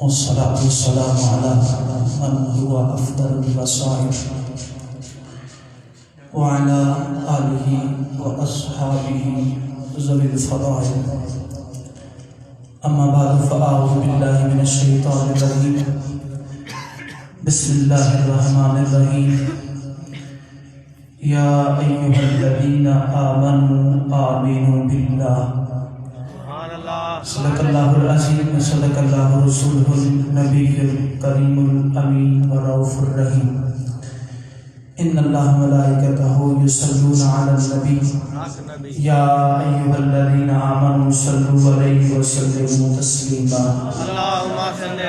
والصلاة والسلام على من هو أفضل البصائر وعلى آله وأصحابه ذوي الفضائل. أما بعد فأعوذ بالله من الشيطان الرجيم. بسم الله الرحمن الرحيم. يا أيها الذين آمنوا آمنوا بالله. صدق الله العظيم وصدق الله رسوله النبي الكريم الأمين والرؤوف الرحيم. إن الله وملائكته يصلون على النبي يا أيها الذين آمنوا صلوا عليه وسلموا تسليما.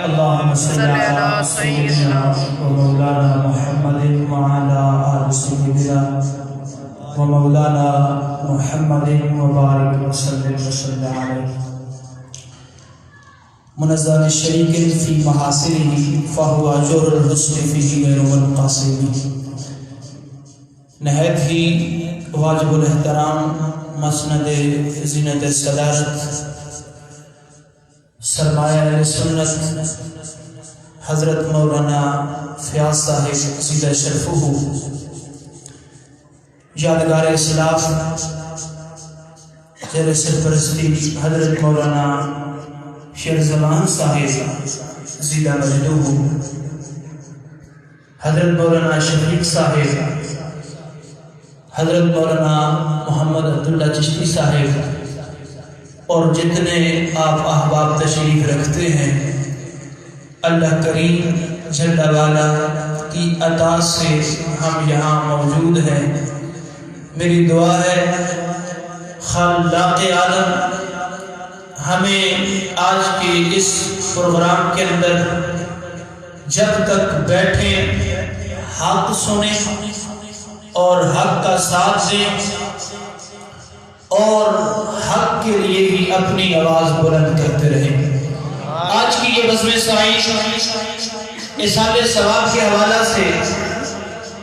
اللهم صل على سيدنا ومولانا محمد وعلى آل سيدنا ومولانا محمد وبارك وسلم عليه. منزل الشريك في محاسنه فهو جور الحسن فيه غير منقسم. نہایت ہی واجب الاحترام مسند زینت صدارت سرمایہ اہل سنت حضرت مولانا فیاض صاحب زیدہ شرفہ، یادگار اسلاف زیر سرپرستی حضرت مولانا شیر زمان صاحب زیدہ مجدہ، حضرت مولانا شفیق صاحب، حضرت مولانا محمد عبداللہ چشتی صاحب اور جتنے آپ احباب تشریف رکھتے ہیں، اللہ کریم جل وعلا کی عطا سے ہم یہاں موجود ہیں. میری دعا ہے خالق عالم ہمیں آج کے اس پروگرام کے اندر جب تک بیٹھیں حق سنیں اور حق کا ساتھ دیں اور حق کے لیے ہی اپنی آواز بلند کرتے رہیں. آج کی یہ بزم سائی اصحاب ثواب کے حوالہ سے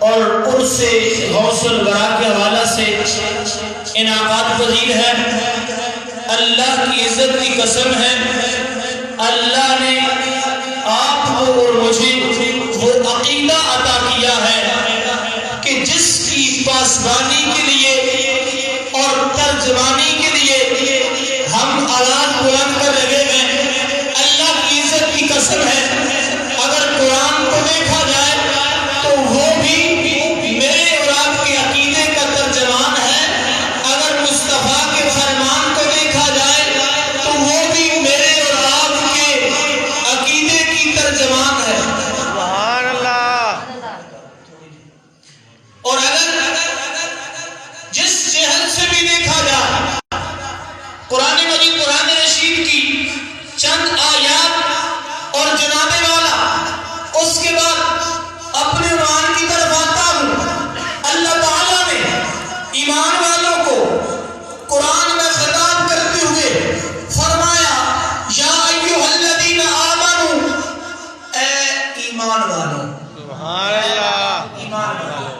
اور عرس غوث الورا کے حوالہ سے انعامات پذیر ہے. اللہ کی عزت کی قسم ہے، اللہ نے آپ کو اور مجھے وہ عقیدہ عطا کیا ہے کہ جس کی پاسبانی کے لیے اور ترجمانی کے لیے ہم آواز بلند کر لگے ہیں. اللہ کی عزت کی قسم ہے، اگر قرآن کو دیکھا جائے تو وہ بھی میرے اور آپ کے عقیدے کا ترجمان ہے. اگر مصطفیٰ کے فرمان کو دیکھا جائے تو وہ بھی میرے اور آپ کے عقیدے کی ترجمان ہے. سبحان اللہ. اور اگر جس جہت سے بھی دیکھا جائے قرآن مجید قرآن رشید کی چند آیات اور جناب والا اس کے بعد اپنے عنوان کی طرف آتا ہوں. اللہ تعالیٰ نے ایمان والوں کو قرآن میں خطاب کرتے ہوئے فرمایا یا ایھا الذین آمنوا، اے ایمان والوں. سبحان اللہ. ایمان والوں.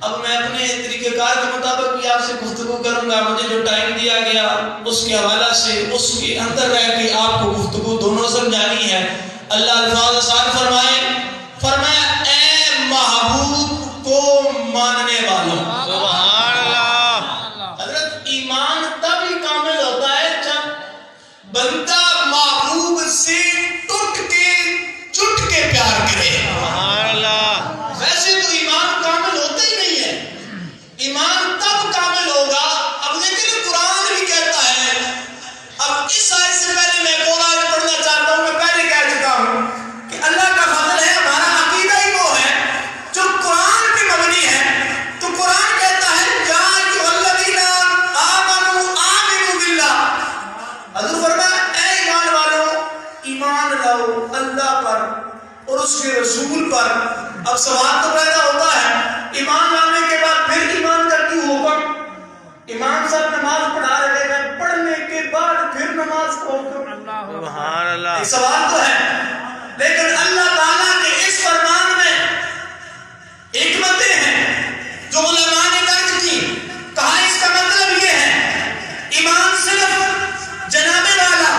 اب میں اپنے طریقہ کار کے مطابق بھی آپ سے گفتگو کروں گا. مجھے جو ٹائم دیا گیا اس کے حوالہ سے اس کے اندر رہ کے آپ کو گفتگو دونوں سمجھانی ہے. اللہ الفاظ آسان فرمایا اے محبوب کو ماننے والوں. سبحان اللہ. حضرت ایمان تب ہی کامل ہوتا ہے جب بندہ محبوب سے ٹوٹ کے پیار کرے. سبحان اللہ. ویسے تو ایمان کامل ہوتا ہی نہیں ہے. ایمان تب کامل ہوگا. اب لیکن قرآن بھی کہتا ہے. اب اس آیت سے پہلے میں ایک اور آیت پڑھنا چاہتا ہوں. میں پہلے کہہ چکا ہوں کہ اللہ کا فضل ہے، ہمارا عقیدہ ہی وہ ہے جو قرآن پہ مبنی ہے. تو قرآن کہتا ہے یا ایھا الذین آمنوا آمنوا باللہ. حضور فرمایا اے ایمان والوں ایمان لاؤ اللہ پر اور اس کے رسول پر. اب سوال تو پیدا ہوتا ہے ایمان لانے کے بعد پھر ایمان کا کیوں حکم؟ امام صاحب نماز پڑھا رہے ہیں، پڑھنے کے بعد پھر نماز کا حکم. سبحان اللہ. ایک سوال تو ہے، لیکن اللہ تعالیٰ کے اس فرمان میں حکمتیں ہیں جو علماء نے درج کی. کہا اس کا مطلب یہ ہے ایمان صرف جناب والا،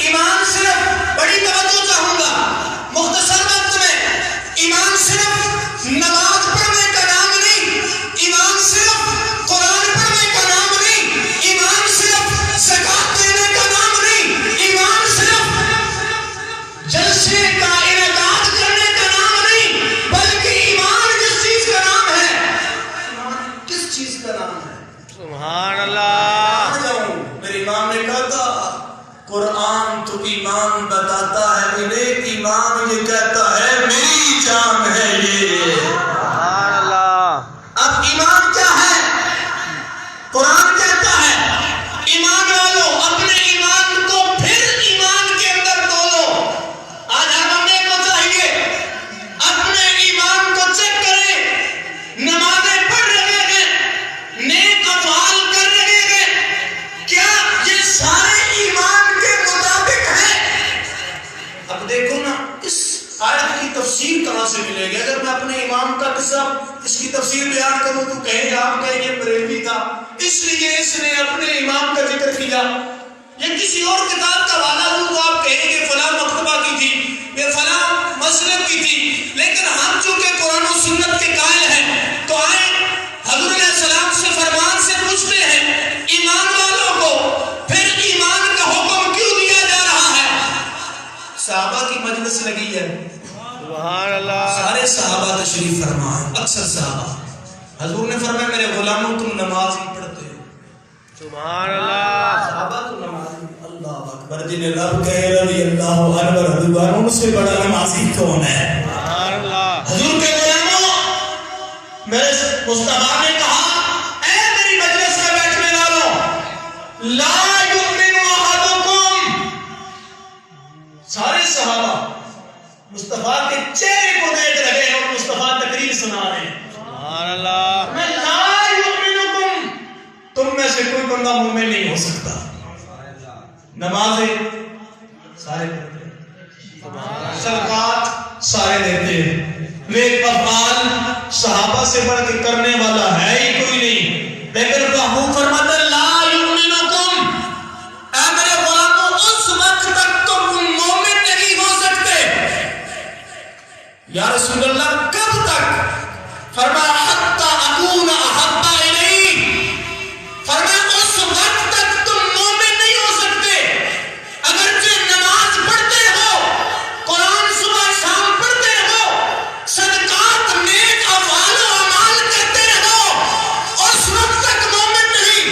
ایمان صرف بڑی توجہ ایمان بتاتا ہے انہیں ایمان یہ کہتا ہے میری جان ہے یہ. سبحان اللہ. اب ایمان کیا ہے؟ قرآن کہتا ہے ایمان والو اپنے ایمان کو پھر ایمان کے اندر تولو. آج ہم کو چاہیے اپنے ایمان کو چیک کریں. نمازیں پڑھ رہے ہیں, نیک افعال کر رہے ہیں, کیا یہ سارے ایمان کے مطابق ہیں؟ اب دیکھو نا اس آیت کی تفسیر کہاں سے ملے گی؟ اگر میں اپنے امام کا قصہ اس کی تفسیر بیان کروں تو کہیں گے آپ کہیں یہ بریلوی تھا اس لیے اس نے اپنے امام کا ذکر کیا, یا کسی اور کتاب کا حوالہ دوں تو آپ کہیں گے فلاں مکتبہ کی تھی, یہ فلاں مسلک کی تھی. لیکن ہم چونکہ قرآن و سنت کے قائل ہیں تو آئیں حضور علیہ السلام سے فرمان سے پوچھتے ہیں ایمان والوں کو پھر ایمان کا حکم کیوں دیا جا رہا ہے؟ صحابہ کی مجلس لگی ہے, سبحان اللہ. سارے صحابہ تشریف فرما ہے, اکثر صحابہ. حضور نے فرمایا میرے غلاموں تم نماز ہی پڑھتے ہو. سبحان اللہ. صحابہ تو نماز ہی. اللہ اکبر. جنہیں رب کہے رضی اللہ عنہ رضوان ان سے بڑا نمازی کون ہے؟ سبحان اللہ. حضور کے غلاموں میرے مصطفیٰ نے کہا اے میری مجلس میں بیٹھنے والوں لا یؤمن احدکم. سارے صحابہ مصطفیٰ کے چہرے کو دیکھ رہے ہیں اور مصطفیٰ تقریر سنا رہے ہیں. سبحان اللہ. میں لا یؤمنکم, تم میں سے کوئی بندہ مومن نہیں ہو سکتا. نمازیں سارے پڑھتے ہیں, صدقات سارے دیتے ہیں, نیک افعال صحابہ سے بڑھ کے کرنے والا ہے ہی کوئی نہیں. لیکن وہ فرماتا ہے لا یؤمنکم, اے میرے غلاموں اس وقت تک تم مومن نہیں ہو سکتے. یا رسول اللہ کب تک؟ فرمایا حتی اکون احب الیہ, فرمایا اس وقت تک تم مومن نہیں ہو سکتے اگرچہ نماز پڑھتے ہو, قرآن صبح شام پڑھتے ہو, صدقات نیک افعال و اعمال کرتے رہو, اس وقت تک مومن نہیں.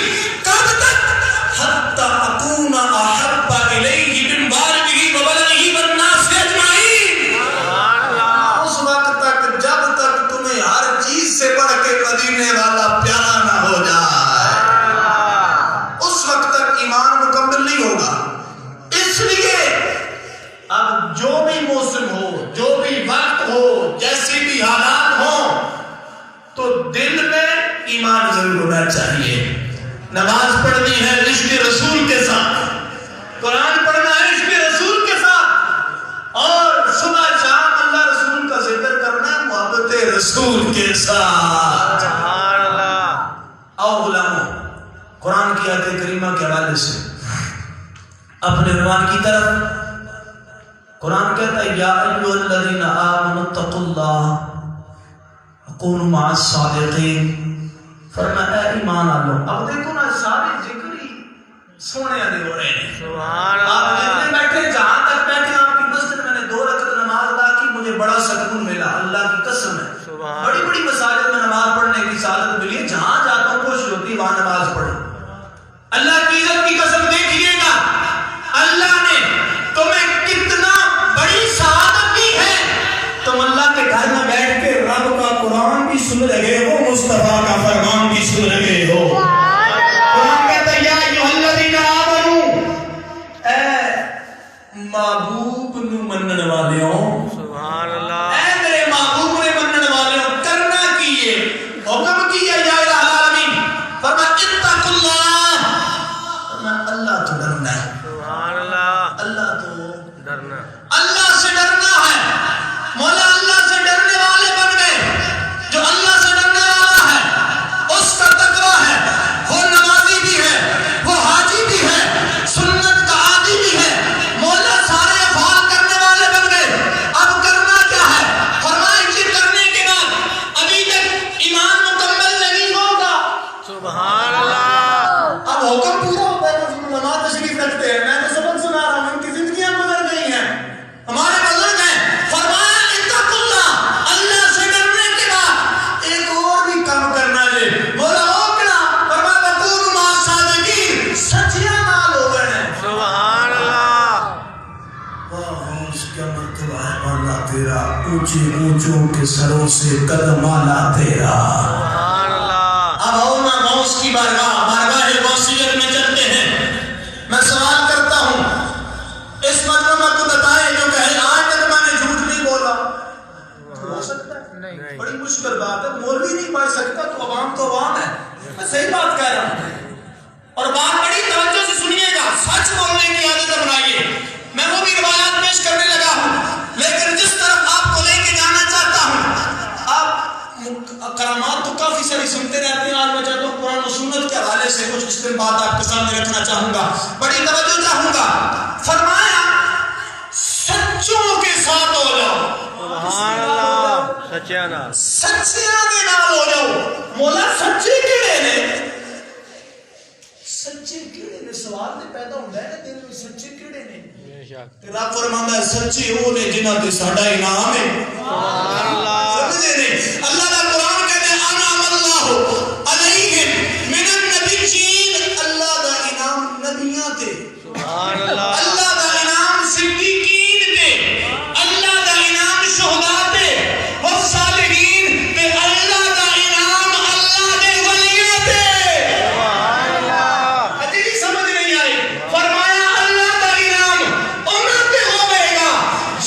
کب تک؟ حتی اکون احب الیہ من والدہ وولدہ والناس اجمعین. اس وقت تک جب تک تمہیں ہر چیز سے بڑھ کے مدینے والا پیارا نہ ہو جائے, اس وقت تک ایمان مکمل نہیں ہوگا. اس لیے اب جو بھی موسم ہو, جو بھی وقت ہو, جیسی بھی حالات ہوں, تو دل میں ایمان ضرور ہونا چاہیے. نماز پڑھنی ہے عشق رسول کے ساتھ, قرآن پڑھنا ہے عشق رسول کے ساتھ, اور صبح شام اللہ رسول کا ذکر کرنا ہے محبت رسول کے ساتھ. سبحان اللہ. آؤ غلاموں قرآن کی آیت کریمہ کے حوالے سے اپنے عنوان کی طرف. قرآن کہتا ہے یا ایھا الذین آمنوا اتقوا اللہ وکونوا مع الصادقین. فرمایا اے ایمان والو. اب دیکھو نا سارے ذکر ہی سونے والے ہو رہے ہیں. سبحان آپ اللہ. جتنے بیٹھے جہاں تک بیٹھے آپ کی مسجد میں نے 2 رکعت نماز ادا کی, مجھے بڑا سکون ملا, اللہ کی قسم ہے. سبحان بڑی بڑی مساجد میں نماز پڑھنے کی سعادت ملی, جہاں جاتا ہوں کوشش ہوتی ہے وہاں نماز پڑھوں. اللہ کی عزت کی قسم دیکھیے گا اللہ نے تمہیں کتنا بڑی سعادت دی ہے. تم اللہ کے گھر میں بیٹھ کے رب کا قرآن بھی سن رہے ہو, مصطفیٰ کا فرمان بھی سن رہے ہو. قرآن کہتا ہے یا ایھا الذین آمنوا, اے محبوب نو منن والےوں, سبحان اللہ. اے میرے محبوب نے منن والےوں, کرنا کیے حکم کیا یا الہ العالمین. فرمایا اتقوا اللہ, فرمایا اللہ تو ڈرنا ہے. سبحان اللہ. اللہ تو ڈرنا. اللہ سے ڈرنا ہے. مولا اللہ سے ڈرنے والے بن گئے. جو اللہ سے ڈرنے والا ہے اس کا تقویٰ ہے, وہ نمازی بھی ہے, وہ حاجی بھی ہے, سنت کا عادی بھی ہے. مولا سارے افعال کرنے والے بن گئے. اب کرنا کیا ہے؟ فرمایا یہ کرنے کے بعد ابھی تک ایمان مکمل نہیں ہوگا. سبحان اللہ. اب حکم پورا ہوتا ہے, نماز تشریف رکھتے ہیں, میں تو سبق سنا رہا ہوں, ان کی زندگیاں گزر گئی ہیں. اس کا مرتبہ ہے مولا تیرا، اونچے اونچوں کے سروں سے قدم آلا تیرا۔ سبحان اللہ۔ اب آؤ نا غوث کی بارگاہ غوثیت میں چلتے ہیں۔ میں سوال کرتا ہوں، اس مرتبہ کو بتائیں جو کہے آج تک میں نے جھوٹ نہیں بولا، ہو سکتا ہے؟ نہیں۔ بڑی مشکل بات ہے، مولوی نہیں پڑھ سکتا تو عوام ہے۔ میں صحیح بات کہہ رہا ہوں، اور بات بڑی توجہ سے سنیے گا، سچ بولنے کی عادت اپنائیے۔ میں وہ بھی روایات پیش کرنے لگا ہوں، لیکن جس طرف آپ کو لے کے جانا چاہتا ہوں، آپ کرامات تو کافی ساری سنتے رہتے ہیں، آج میں چاہتا ہوں قرآن و سنت کے حوالے سے کچھ استنباط آپ کے سامنے رکھنا چاہوں گا، بڑی توجہ چاہوں گا۔ فرمایا سچوں کے ساتھ ہو جاؤ، سبحان اللہ۔ سچیاں نال، سچیاں دے نال ہو جاؤ۔ مولا سچے کیڑے نے؟ سچے کیڑے نے؟ سوال نے پیدا ہوتا ہے نا دل میں، سچے کیڑے نے؟ بے شک۔ رب فرماندا ہے سچے وہ نے جنہاں تے ساڈا انعام ہے۔ سبحان اللہ۔ سمجھے نہیں؟ اللہ دا قرآن کہتے ہیں انعم اللہ علیہم من النبیین، اللہ دا انعام نبیاں تے، سبحان اللہ۔ اللہ دا انعام صدیقین تے، اللہ دا انعام شہداء تے والصالحین تے، اللہ دا انعام اللہ دے ولیاں تے۔ سبحان اللہ۔ حدیث سمجھ نہیں آئی؟ فرمایا اللہ دا انعام انہاں تے ہوے گا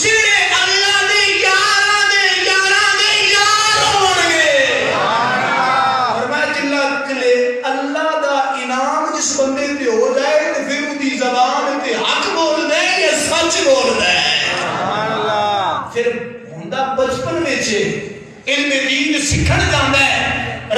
جڑے اللہ دے یاراں دے یار ہون گے۔ فرمایا کلے اللہ دا انعام جس بندے تے ہو جائے تے پھر اودی زبان تے حق بول دے یا سچ بول دے۔ سبحان اللہ۔ پھر ہوندا بچپن وچ علم دین سکھن جاندا ہے،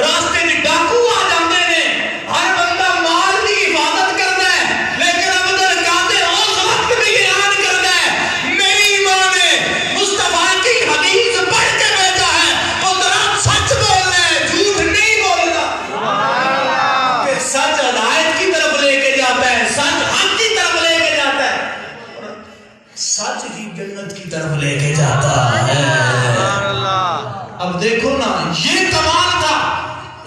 راستے وچ ڈاکو آ جاندے نے، ہر بندہ مال دی حفاظت کردا ہے، لیکن عبدال قادر اس وقت بھی اعلان کردا ہے میری ماں نے مصطفیٰ کی حدیث پڑھ کے بھیجا ہے، قدرت سچ بولنا ہے، جھوٹ نہیں بولنا۔ سبحان اللہ۔ کہ سچ ہدایت کی طرف لے کے جاتا ہے، سچ حق کی طرف لے کے جاتا ہے، اور سچ ہی جنت کی طرف لے کے جاتا ہے۔ سبحان اللہ۔ اب دیکھو نا یہ کمال تھا،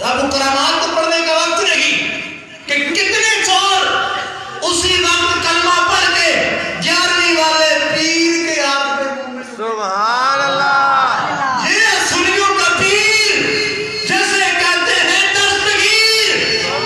اب کرامات کو پڑھنے کا وقت نہیں کہ کتنے چور اسی وقت کلمہ پڑھ کے 11ویں والے پیر کے ہاتھ پہ منہ میں سبحان اللہ۔ یہ سنیوں کا پیر جیسے کہتے ہیں دستگیر،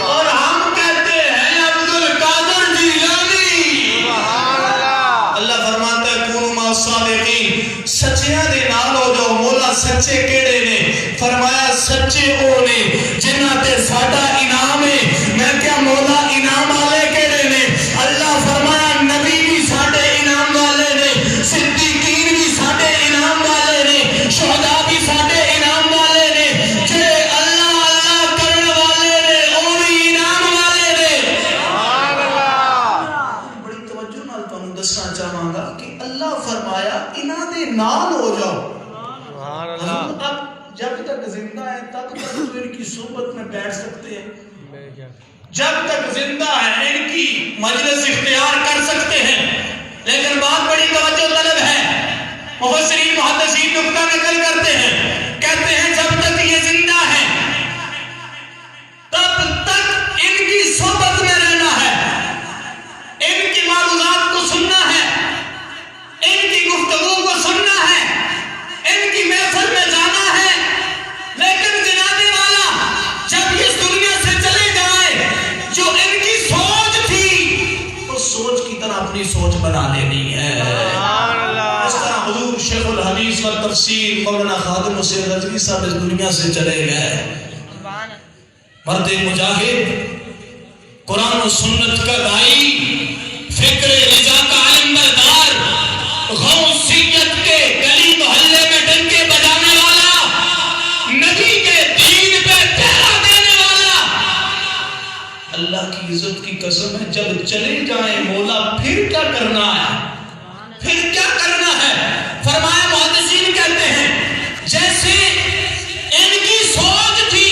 اور ہم کہتے ہیں عبدالقادر جیلانی۔ سبحان اللہ۔ اللہ فرماتا ہے کونوا مع الصادقین، سچیاں دے نال ہو جاؤ۔ مولا سچے کیڑے نے؟ فرمایا سچے او نے جنہاں تے ساڈا انعام ہے۔ میں کیا مولا انعام والے کیڑے نے؟ اللہ فرمایا نبی بھی ساڈے انعام والے نے، صدیقین بھی ساڈے انعام والے نے، شہداء بھی ساڈے انعام والے نے، جڑے اللہ اللہ کرن والے نے او بھی انعام والے نے۔ سبحان اللہ۔ بڑی توجہ نال تانوں دسنا چاہاں گا کہ اللہ فرمایا انہاں دے نال ہو جاؤ۔ سبحان اللہ۔ اب جب تک زندہ ہے تب تک تو ان کی صحبت میں بیٹھ سکتے ہیں، بے شک۔ جب تک زندہ ہے ان کی مجلس اختیار کر سکتے ہیں، لیکن بات بڑی توجہ طلب ہے۔ مفسرین محدثین نقطہ نقل کرتے ہیں، کہتے ہیں جب تک یہ زندہ ہے تب تک ان کی صحبت میں رہنا ہے، ان کی معروضات کو سننا ہے، ان کی گفتگو کو سننا ہے، ان کی محفل میں جانا ہے۔ لیکن جناب والا جب اس دنیا سے چلے جائیں، جو ان کی سوچ تھی اس سوچ کی طرح اپنی سوچ بنا لینی ہے۔ سبحان اللہ۔ اس طرح حضور شیخ الحدیث والتفسیر مولانا خادم حسین رضوی صاحب اس دنیا سے چلے گئے، مرد مجاہد، قرآن و سنت کا دائی، فکر رضا کا علم بردار، غوثیت کے گلی محلے میں ڈنکے بجانے والا، نبی کے دین پہ پہرا دینے والا۔ اللہ کی عزت کی قسم ہے جب چلے جائیں مولا پھر کیا کرنا ہے؟ پھر کیا کرنا ہے؟ فرمایا محدثین کہتے ہیں جیسے ان کی سوچ تھی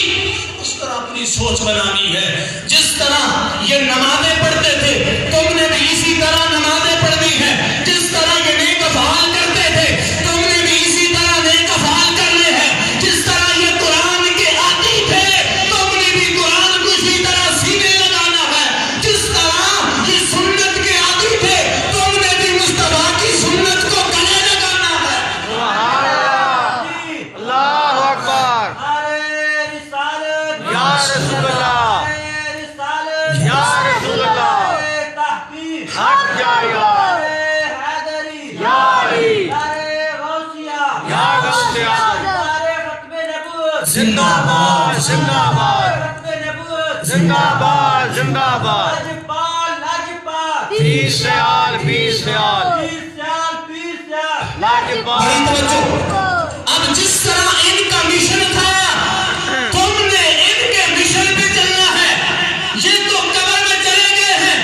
اس طرح اپنی سوچ بنانی ہے۔ جس طرح یہ نمازیں پڑھتے تھے تم نے بھی اسی طرح نمازیں پڑھنی ہے، جس طرح یہ نیک افعال کرتے تھے تم نے بھی اسی طرح نیک افعال کرنے ہیں، جس طرح یہ قرآن کے عادی تھے تم نے بھی قرآن کو اسی طرح سینے لگانا ہے، جس طرح یہ سنت کے عادی تھے تم نے بھی مصطفیٰ کی سنت کو زندہ باد زندہ باد زندہ باد زندہ باد بیس سیال لاجپال بڑی توجہ۔ اب جس طرح ان کا مشن تھا تم نے ان کے مشن پہ چلنا ہے۔ یہ تو قبر میں چلے گئے ہیں،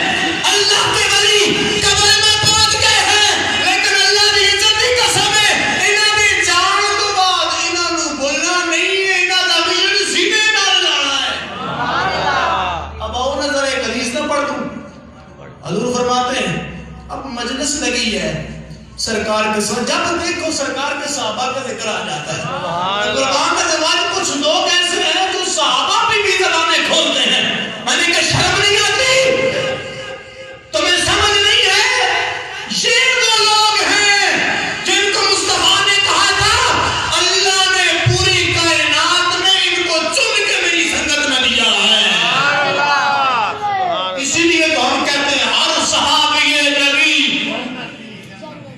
اللہ کے ولی قبر میں پہنچ گئے ہیں، لیکن اللہ کی عزت کی قسم ہے انہاں دی جان تو بعد انہاں نوں بھولنا نہیں ہے، انہاں دا مشن سینے نال لانا ہے۔ اب آؤ نظر ایک حدیث نہ پڑھ دوں۔ حضور فرماتے ہیں اب مجلس لگی ہے سرکار کے ساتھ، جب دیکھو سرکار کے صحابہ کا ذکر آ جاتا ہے۔ قرآن کا جواب کچھ لوگ ایسے ہیں جو صحابہ پہ بھی زبانیں کھولتے ہیں۔ میں نے کہا شرم نہیں آتی؟ تمہیں سمجھ نہیں ہے؟ یہ وہ لوگ ہیں جن کو مصطفیٰ نے کہا تھا اللہ نے پوری کائنات میں ان کو چن کے میری سنگت میں دیا ہے۔ اسی لیے تو ہم کہتے ہیں ہر صحابی نبی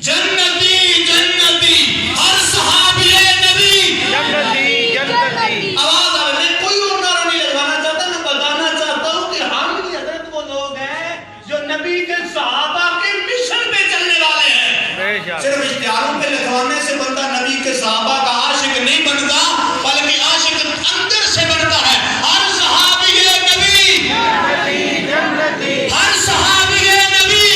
جنتی جنتی، ہر صحابی نبی جنتی جنتی۔ آواز آ رہی ہے، کوئی اور نعرہ نہیں لگوانا چاہتا، میں بتانا چاہتا ہوں کہ ہم بھی حضرت وہ لوگ ہیں جو نبی کے صحابہ کے مشن پہ چلنے والے ہیں۔ بے شک صرف اشتہاروں پہ لکھوانے سے بندہ نبی کے صحابہ کا عاشق نہیں بنتا، بلکہ عاشق اندر سے بنتا ہے۔ ہر صحابی نبی جنتی جنتی ہر صحابی نبی۔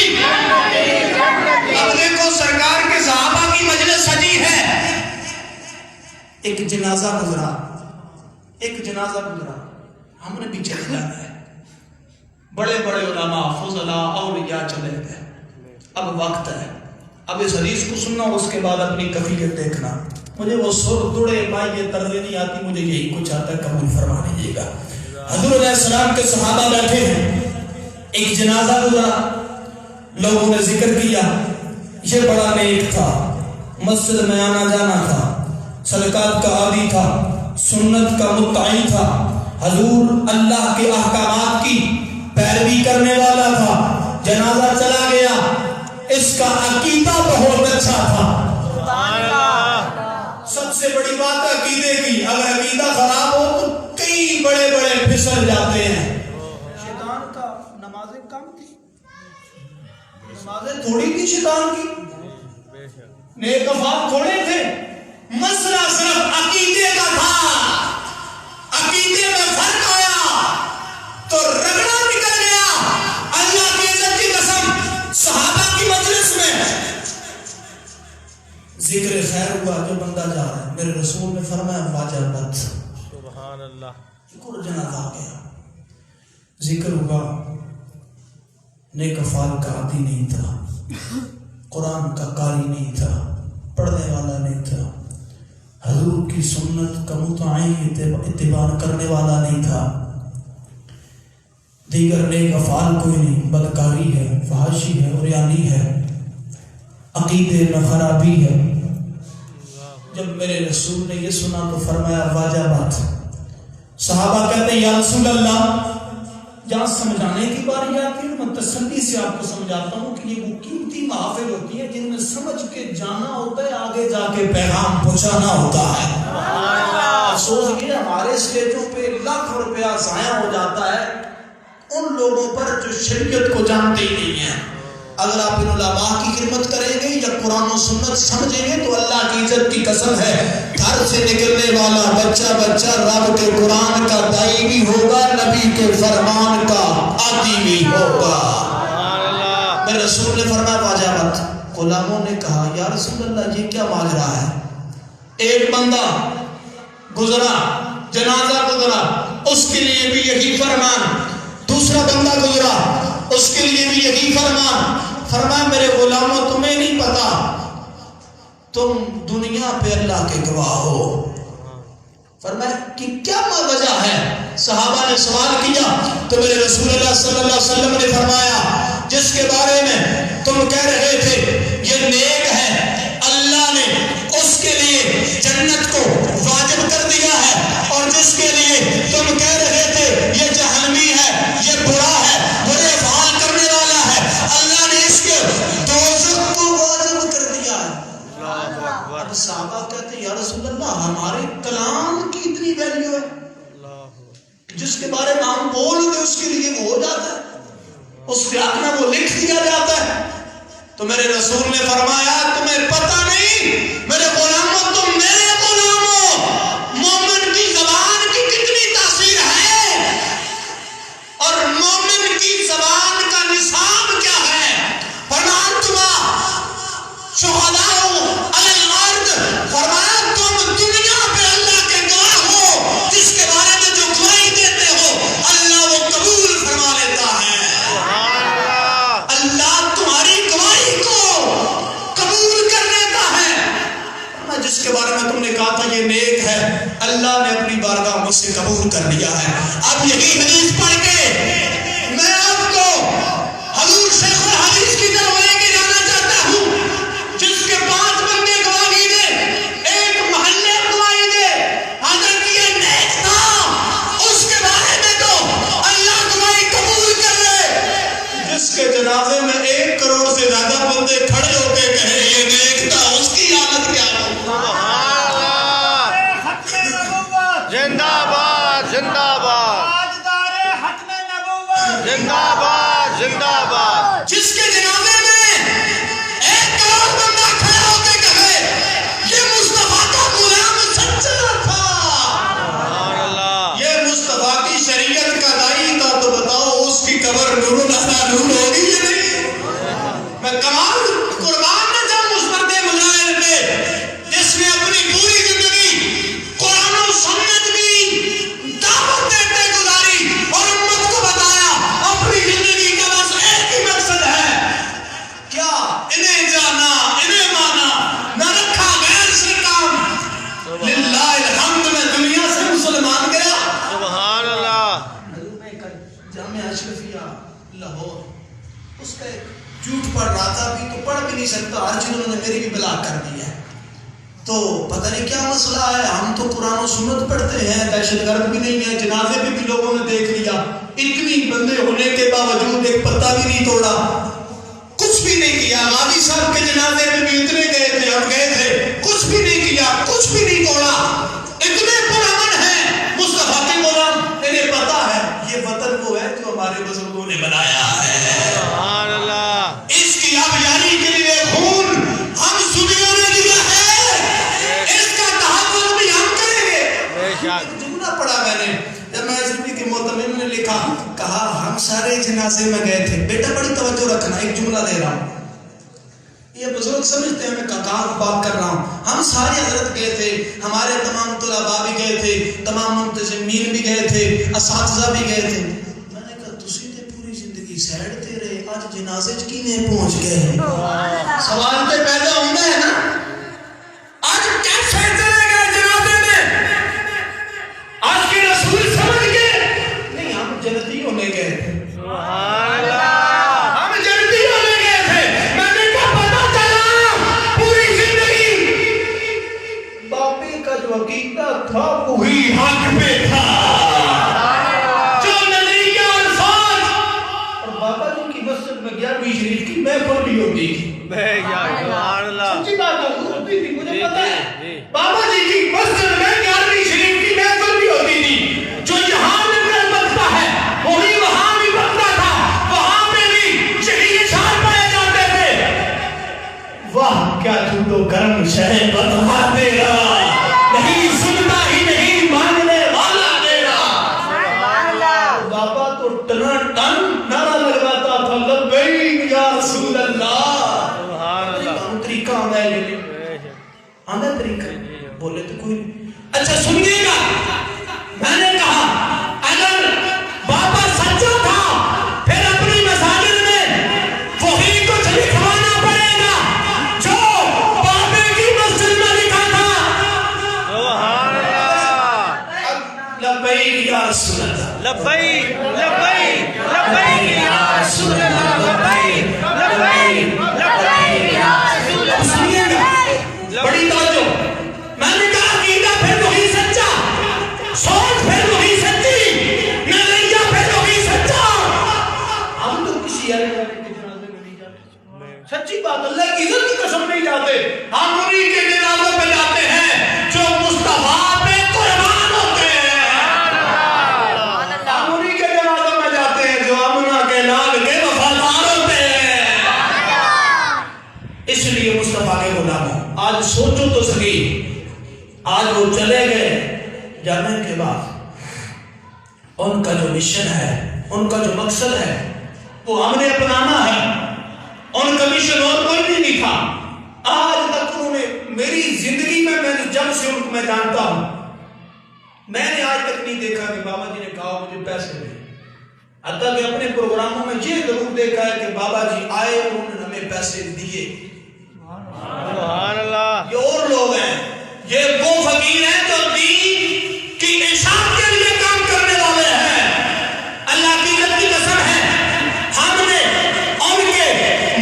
اب دیکھو سرکار کے صحابہ کی مجلس سجی ہے، ایک جنازہ گزرا، ہم نے بھی چلے جانا ہے۔ بڑے بڑے علماء فضلاء اولیاء چلے گئے، اب وقت ہے، اب اس حدیث کو سننا، اس کے بعد اپنی کفیت دیکھنا۔ مجھے وہ سر دوڑے بھائی یہ طرز نہیں آتی، مجھے یہی کچھ آتا ہے، قبول فرما لیجیے گا۔ حضور علیہ السلام کے صحابہ بیٹھے ہیں، ایک جنازہ گزرا، لوگوں نے ذکر کیا، یہ بڑا نیک تھا، مسجد میں آنا جانا تھا، صدقات کا عادی تھا، سنت کا متعی تھا، حضور اللہ کے احکامات کی پیروی کرنے والا تھا، جنازہ چلا گیا، اس کا عقیدہ بہت اچھا تھا۔ سب سے بڑی بات ہے عقیدے کی، اگر عقیدہ خراب ہو تو کئی بڑے بڑے پھسل جاتے ہیں۔ شیطان کا نمازیں کم تھی، نمازیں تھوڑی تھی شیطان کی، نیک افعال تھوڑے تھے، مسئلہ صرف عقیدے کا تھا۔ عقیدے میں فرق آیا تو رگڑا نکل گیا۔ اللہ کی عزت کی قسم، صحابہ کی مجلس میں ذکر خیر ہوا، جو بندہ جا رہا ہے، میرے رسول نے فرمایا واجبت، سبحان اللہ، شکر جنازہ آ گیا، ذکر ہوا، نیک افعال کا عادی نہیں تھا، قرآن کا قاری نہیں تھا، پڑھنے والا نہیں تھا، حضور کی سنت کا متعین اتباع کرنے والا نہیں تھا، دیگر نیک افعال کوئی نہیں، بدکاری ہے، فحاشی ہے، عریانی ہے، عقیدے میں خرابی ہے۔ جب میرے رسول نے یہ سنا تو فرمایا واجبات۔ صحابہ کہتے ہیں یا رسول اللہ، جہاں سمجھانے کی باری آتی ہے میں تسلی سے آپ کو سمجھاتا ہوں کہ یہ وہ قیمتی محافل ہوتی ہے جن میں سمجھ کے جانا ہوتا ہے، آگے جا کے پیغام پہنچانا ہوتا ہے۔ افسوس یہ ہمارے اسٹیجوں پہ لاکھ روپیہ ضائع ہو جاتا ہے ان لوگوں پر جو شریعت کو جانتے ہی نہیں ہیں۔ اگر آپ ان علماء کی خدمت کریں گے یا قرآن و سنت سمجھیں گے تو اللہ کی عزت کی قسم ہے گھر سے نکلنے والا بچہ رب کے قرآن کا دائی بھی ہوگا، نبی کے فرمان کا عادی بھی ہوگا۔ میرے رسول نے فرمایا واجبات۔ غلاموں نے کہا یا رسول اللہ یہ کیا ماجرا ہے؟ ایک بندہ گزرا، جنازہ گزرا، اس کے لیے بھی یہی فرمان، دوسرا بندہ گزرا، اس کے لیے بھی یہی فرمان۔ فرمایا میرے غلاموں تمہیں نہیں پتا، تم دنیا پہ اللہ کے گواہ ہو۔ فرمایا کہ کیا وجہ ہے؟ صحابہ نے سوال کیا تو میرے رسول اللہ صلی اللہ علیہ وسلم نے فرمایا جس کے بارے میں تم کہہ رہے تھے یہ نیک ہے، اللہ نے اس کے لیے جنت کو واجب کر دیا ہے، اور جس کے لیے تم کہہ رہے تھے یہ جہنمی ہے، یہ برا ہے، برے افعال کرنے والا ہے، اللہ نے اس کے دوزخ کو واجب کر دیا ہے۔ اب صحابہ کہتے ہیں یا رسول اللہ ہمارے کلام کی اتنی ویلیو ہے، جس کے بارے میں ہم بول دیں اس کے لیے وہ ہو جاتا ہے، اس کے حق میں وہ لکھ دیا جاتا ہے۔ تو میرے رسول نے فرمایا تمہیں پتہ نہیں میرے غلاموں، تم میرے غلام ہو، مومن کی زبان کی کتنی تاثیر ہے اور مومن کی زبان کا نصاب کیا ہے۔ فرمایا تم شہداء علی الارض، فرمایا تم دنیا پہ اللہ کے گواہ ہو، جس کے بارے میں جو گواہی دیتے ہو اللہ وہ قبول فرما لیتا ہے۔ اللہ تمہاری گواہی کو قبول کر لیتا ہے۔ جس کے بارے میں تم نے کہا تھا یہ نیک ہے، اللہ نے اپنی بارگاہ مجھ سے قبول کر لیا ہے۔ اب یہی حدیث پڑھ کے میں آپ کو حضور شیخ الحدیث کی طرف لے کے جانا چاہتا ہوں، جس کے 5 بندے گواہی دے، ایک محلے گواہی دے، حضرت یہ نیک تھا، اس کے بارے میں تو اللہ گواہی قبول کر لے۔ جس کے جنازے میں 1 کروڑ سے زیادہ بندے کھڑے ہو کے کہے یہ نیک تھا، اس کی حالت کیا ہو؟ زندہ باد زندہ باد زندہ باد زندہ باد۔ جس کے جنازے میں 1 کروڑ بندہ کھڑا ہو کے کہے یہ مصطفیٰ کا غلام سچا تھا، یہ مصطفیٰ کی شریعت کا دائی تھا، تو بتاؤ اس کی قبر نور نور ہوگی یا نہیں؟ میں کمال قربان نہ جاؤں اس مرد مجاہد پہ جس نے اپنی پوری زندگی قرآن و سنت کی دعوت دیتے گزاری اور امت کو بتایا اپنی زندگی کا بس ایک ہی مقصد ہے، کیا انہیں جانا انہیں مانا، نہ رکھا غیر سے کام۔ للہ الحمد میں دنیا سے مسلمان گیا۔ سبحان اللہ۔ جامعہ اشرفیہ لاہور، اس کا ایک جھوٹ پڑھ رہا تھا، ابھی تو پڑھ بھی نہیں سکتا، ہر چیز انہوں نے میری بھی بلاک کر دی ہے۔ تو پتہ نہیں کیا مسئلہ ہے، ہم تو قرآن و سنت پڑھتے ہیں، دہشت گرد بھی نہیں ہے، جنازے پہ بھی لوگوں نے دیکھ لیا، اتنی بندے ہونے کے باوجود ایک پتا بھی نہیں توڑا، کچھ بھی نہیں کیا۔ غازی صاحب کے جنازے پہ بھی اتنے گئے تھے، ہم گئے تھے، کچھ بھی نہیں کیا، کچھ بھی نہیں توڑا، اتنے پرامن ہیں مصطفیٰ کے غلام، انہیں پتا ہے یہ وطن وہ ہے جو ہمارے بزرگوں نے بنایا ہے۔ سبحان اللہ۔ اس کی آبیاری کے لیے خون ہم سنیوں نے دیا ہے، اس کا تحفظ بھی ہم کریں گے۔ بے شک۔ جملہ پڑھا میں نے جب میں اشرفی کے محتمم نے لکھا، کہا ہم سارے جنازے میں گئے تھے، بیٹا بڑی توجہ رکھنا، ایک جملہ دے رہا ہوں، یہ بزرگ سمجھتے ہیں میں کہاں بات کر رہا ہوں۔ ہم سارے حضرت گئے تھے، ہمارے تمام طلباء بھی گئے تھے، تمام منتظمین بھی گئے تھے، اساتذہ بھی گئے تھے۔ میں نے کہا تسی تے پوری زندگی سیڑتے رہے، آج جنازے چ کیویں پہنچ گئے ہیں؟ سوال تے پیدا ہونا ہے نا، آج کیسے چلے گئے جنازے میں؟ آج کے رسول سمجھ گئے نہیں ہم جنتی ہونے گئے تھے، سبحان اللہ۔ ہم جنتی ہونے گئے تھے۔ میں نے کہا پتا چلا پوری زندگی باپی کا جو عقیدہ تھا وہی حق پہ تھا، جو نظریہ الفاظ، اور بابا جی کی مسجد میں 11ویں شریف کی محفل بھی ہوتی تھی۔ بے شک۔ سبحان اللہ۔ سچی بات ہوتی تھی، مجھے پتا جی، ہے جی۔ بابا جی کی مسجد میں 11ویں شریف کی محفل بھی ہوتی تھی، جو یہاں نمبر بکتا ہے وہی وہاں بھی بکتا تھا، وہاں پہ بھی شہید شان پائے جاتے تھے۔ واہ کیا جھوٹو کرم شہ بدوا تیرا، نہیں سنتا ہی نہیں ماننے والا تیرا۔ بابا تو ٹنا ٹن نعرہ لگاتا تھا لبیک یا رسول اللہ۔ سبحان اللہ۔ طریقہ آنا ہے یہ آنا طریقہ بولے تو کوئی نہیں۔ اچھا سنیے گا، میں نے کہا اگر بابا سچا تھا پھر اپنی مساجد میں وہی کچھ لکھوانا پڑے گا جو بابے کی مسجد میں لکھا تھا۔ سبحان اللہ۔ لبیک یا رسول اللہ، لبیک لبیک لبیک یا رسول اللہ، لبیک لبیک لبیک یا رسول اللہ۔ سنیے گا بڑی توجہ، میں نے کہا عقیدہ پھر وہی سچا، سوچ پھر وہی سچی، غلاموں، آج سوچو تو صحیح، آج وہ چلے گئے، جانے کے بعد ان کا جو مشن ہے، ان کا جو مقصد ہے وہ ہم نے اپنانا ہے، ان کا مشن اور کوئی بھی نہیں تھا۔ آج تک انہوں نے میری زندگی میں نے جب سے ان کو میں جانتا ہوں، میں نے آج تک نہیں دیکھا کہ بابا جی نے کہا مجھے پیسے دیں، حتیٰ کہ اپنے پروگراموں میں یہ ضرور دیکھا ہے کہ بابا جی آئے اور انہوں نے ہمیں پیسے دیے۔ سبحان اللہ۔ یہ اور لوگ ہیں، یہ وہ فقیر ہیں جو دین کی اشاعت کے لیے کام کرنے والے ہیں۔ اللہ کی عزت کی قسم ہے، ہم نے ان کے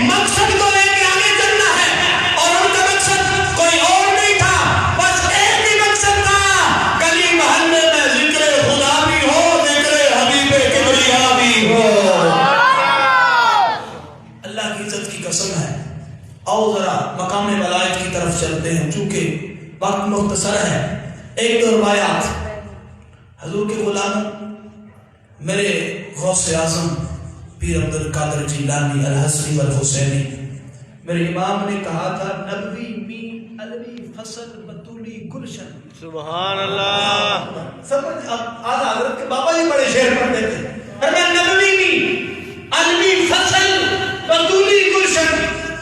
مقصد کو لے کے آگے چلنا ہے، اور ان کا مقصد کوئی اور نہیں تھا، بس ایک ہی مقصد تھا، گلی محلے میں ذکر خدا بھی ہو، ذکر حبیب کبریا بھی ہو۔ اللہ کی عزت کی قسم ہے۔ آؤ ذرا مقام ولایت کی طرف چلتے ہیں، چونکہ وقت مختصر ہے۔ ایک دو روایات حضور کے غلاموں، میرے غوث اعظم پیر عبد القادر جیلانی الحسنی والحسینی، میرے امام نے کہا تھا نبوی مین علوی فصل بطولی گلشن۔ سبحان اللہ۔ سمجھ آدھا حضرت کے بابا جی بڑے شعر پڑھتے تھے، فرمایا نبوی مین علوی فصل بطولی گلشن،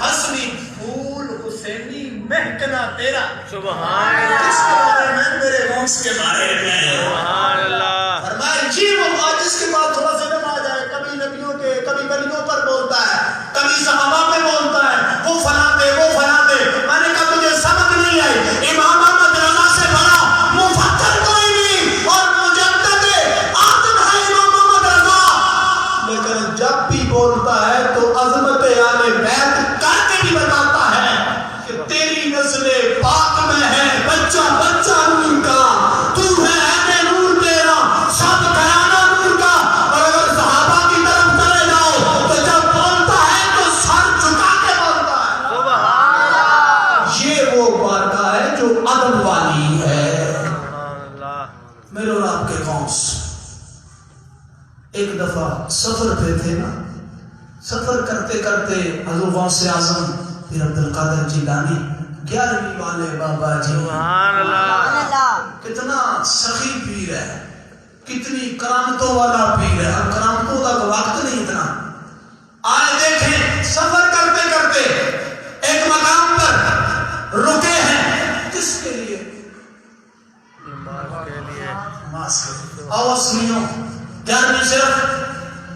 حسنی پھول حسینی مہکنا تیرا۔ سبحان کس اللہ۔ کے بارے میں؟ میرے غوث کے بارے میں۔ سبحان اللہ۔ فرمایا جی وہ جس کے بعد تھوڑا ظلم آ جائے، کبھی نبیوں کے، کبھی ولیوں پر بولتا ہے، کبھی صحابہ پہ بولتا ہے، وہ فلاں دے، وہ فلاں دے۔ میں نے کہا تجھے سمجھ نہیں آئی، امام احمد رضا سے بڑا مفکر کوئی نہیں، اور مجدد آدم ہے امام احمد رضا، لیکن جب بھی بولتا ہے تو عظمت آل بیت کر کے بھی بتاتا ہے کہ تیری نسل پاک میں ہے بچہ بچہ نور کا، تو ہے اہل نور تیرا سب گھرانہ نور کا۔ اور اگر صحابہ کی طرف چلے جاؤ تو جب بولتا ہے تو سر جھکا کے بولتا ہے۔ سبحان اللہ۔ یہ وہ بارگاہ ہے جو ادب والی ہے۔ سبحان اللہ۔ میرے اور آپ کے غوث ایک دفعہ سفر پہ تھے نا، سفر کرتے کرتے حضور غوث اعظم پیر عبد القادر جیلانی 11ویں والے بابا جی، سبحان اللہ۔ کتنا سخی پیر ہے، کتنی کرامتوں والا پیر ہے۔ اب کرامتوں کا وقت نہیں اتنا، آج دیکھیں سفر کرتے کرتے ایک مقام پر رکے ہیں، کس کے لیے؟ نماز کے لیے۔ نماز کے لیے۔ آواز سنیو، 11ویں صرف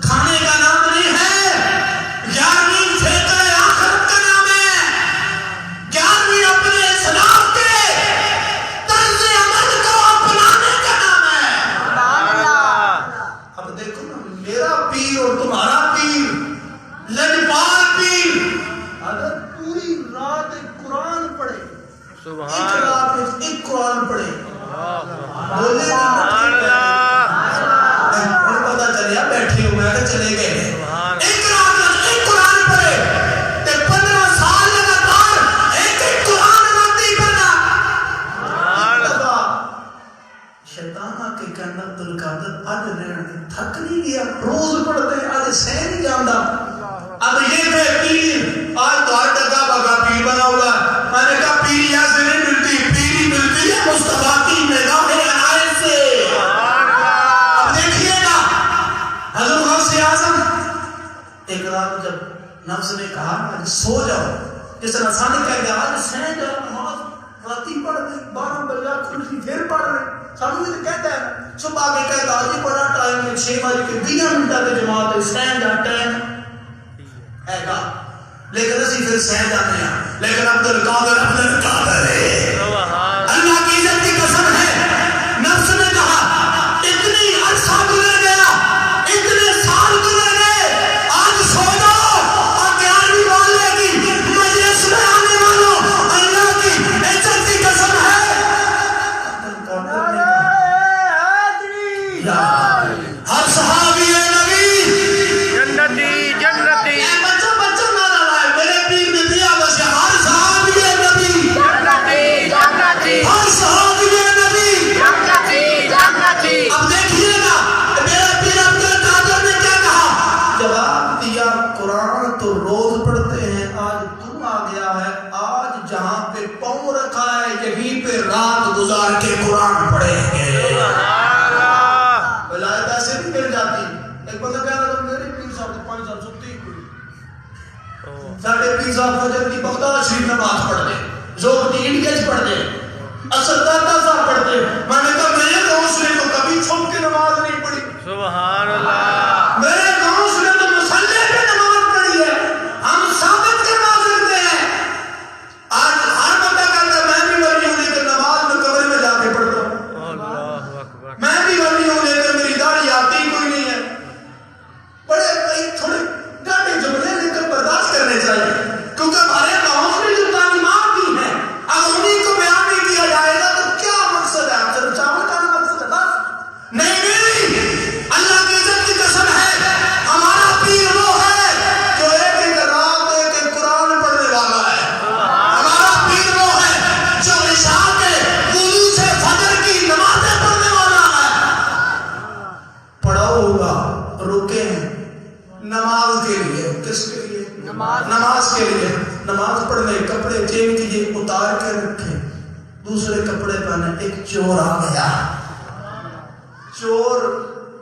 کھانے کا نام نہیں ہے، 11ویں فقہ آخرت کا نام ہے، 11ویں اپنے اسلام کے طرز عمل کو اپنانے کا نام ہے۔ سبحان اللہ۔ اب دیکھو نا، میرا پیر اور تمہارا پیر، لجپال پیر، اگر پوری رات ایک قرآن پڑھے، ایک سبحان رات ایک قرآن پڑھے، اللہ۔ بولے سبحان اللہ۔ اور پتا چلیا بیٹھے ہوئے ہیں، چلے گئے ہیں، سبحان ایک رات ایک قرآن پڑھے تے 15 سال لگاتار ایک قرآن نہیں پڑھا۔ سبحان اللہ۔ شیطان کے کہنا عبد القادر اج رہن تھک نہیں گیا، روز پڑھتے اج سہ نہیں جاندا۔ اب یہ کہ پیر آج تو ہر جگہ بگا پیر بنا ہوا ہے، میں نے کہا پیری ایسے نہیں ملتی، پیری ملتی ہے مصطفیٰ کی نگاہ عنایت سے۔ اب دیکھیے نا حضور غوث اعظم، ایک رات جب نفس نے کہا آج سو جاؤ، جس طرح سانے کہہ گیا آج سہ جاؤ، نماز راتی پڑھ دے، 12 بجے کھلتی پھر پڑھ رہے، سانو بھی کہتا ہے صبح کے کہتا آج بڑا ٹائم ہے 6:20 کے جماعت ہے، سہ دا ٹائم ہے گا، لیکن اسی پھر سہ جاتے ہیں، لیکن عبد القادر ہے۔ اللہ کی عزت کی قسم ہے، نفس نے کہا اتنی عرصہ گزر گیا، اتنے سال گزر گئے، آج سو جاؤ، اور 11ویں والے کی مجلس میں آنے والوں، اللہ کی عزت کی قسم ہے۔ ہر صحابی نبی جنتی جنتی بچوں نہ لائے، میرے پیر نے دیا بس ہر صحابی نبی جنتی پہ پاؤں رکھا ہے، یہیں پہ رات گزار کے قرآن پڑھیں گے۔ ولایت ایسے بھی مل جاتی۔ ایک بندہ کہہ رہا تھا میرے پیر صاحب کو 5 سال سکتے ہی کوئی، ساڑھے پیر صاحب فجر کی بغداد شریف نماز پڑھ دے، زور کی انڈیج پڑھ دے، اصل داتا صاحب پڑھ دے۔ میں نے کہا میرے دوست نے تو کبھی چھپ کے نماز نہیں پڑھی، سبحان اللہ، میرے دوست نے تو مسلح پہ نماز پڑھی ہے، ہم ثابت کروا سکتے ہیں۔ آج ہر بندہ کہتا ہے میں بھی ولی ہوں لیکن نماز میں کمرے میں جا کے پڑھتا ہوں، اللہ اکبر، میں بھی ولی ہوں لیکن میری داڑھی آتی ہی کوئی نہیں ہے۔ بڑے کئی تھوڑے ڈاٹے جملے لیکن برداشت کرنے چاہیے، کیونکہ ہمارے گاؤں میں جو تعلیمات دی ہیں اگر انہیں کو بیان نہیں کیا جائے گا تو کیا مقصد ہے؟ صرف چاول کا مقصد ہے بس؟ نہیں، اللہ کی عزت کی قسم ہے ہمارا پیر وہ ہے جو ایک رات ایک قرآن پڑھنے والا ہے، ہمارا پیر وہ ہے جو عشاء کے وضو سے فجر کی نمازیں پڑھنے والا ہے۔ پڑھا ہوگا رکے ہیں نماز کے لیے، کس کے لیے؟ نماز کے لیے، نماز پڑھنے کپڑے چینج کیجئے، اتار کے رکھے، دوسرے کپڑے پہنے، ایک چور آ گیا۔ چور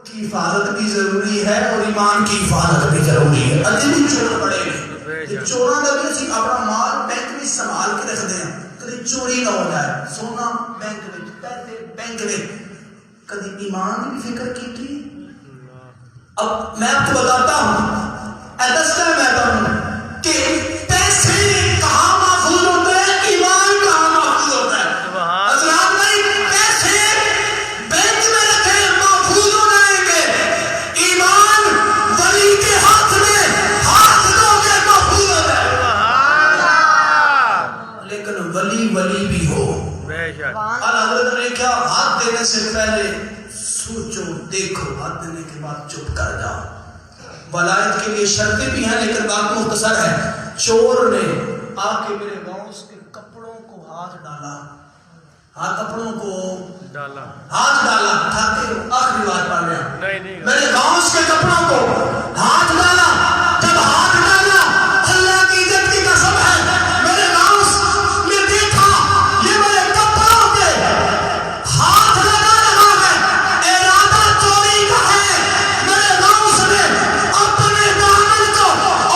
کی حفاظت بھی ضروری ہے اور ایمان کی حفاظت بھی ضروری ہے۔ ابھی بھی چور پڑے گے، چوراں کا بھی اسی اپنا مال بینک میں سنبھال کے رکھ دیں، کبھی چوری نہ ہو جائے، سونا بینک میں، پیسے بینک میں، کبھی ایمان کی فکر کی تھی؟ اب میں آپ کو بتاتا ہوں، دستا میں ہوں کہ پیسے کہاں محفوظ ہوتے ہیں، ایمان کہاں محفوظ ہوتا ہے۔ حضرات بھائی پیسے بینک میں رکھے محفوظ ہو جائیں گے، ایمان ولی کے ہاتھ میں ہاتھ دو گے محفوظ ہو جائے گا۔ لیکن ولی بھی ہو۔ حضرت نے کیا ہاتھ دینے سے پہلے سوچو دیکھو، ہاتھ دینے کے بعد چپ کر جاؤ۔ ولایت کے لیے شرطیں بھی ہیں لیکن بات مختصر ہے۔ چور نے آ کے میرے گاؤں کے کپڑوں کو ہاتھ ڈالا، کپڑوں کو ہاتھ ڈالا، آخری بات پڑھ رہا، میرے گاؤں کے کپڑوں کو ہاتھ ڈالا۔ جب ہاتھ ڈالا اللہ کی عزت کی قسم ہے میرے گاؤں نے دیکھا یہ میرے کپڑوں پہ ہاتھ لگا رہا ہے، ارادہ چوری کا ہے۔ میرے گاؤں نے اپنے دامن کو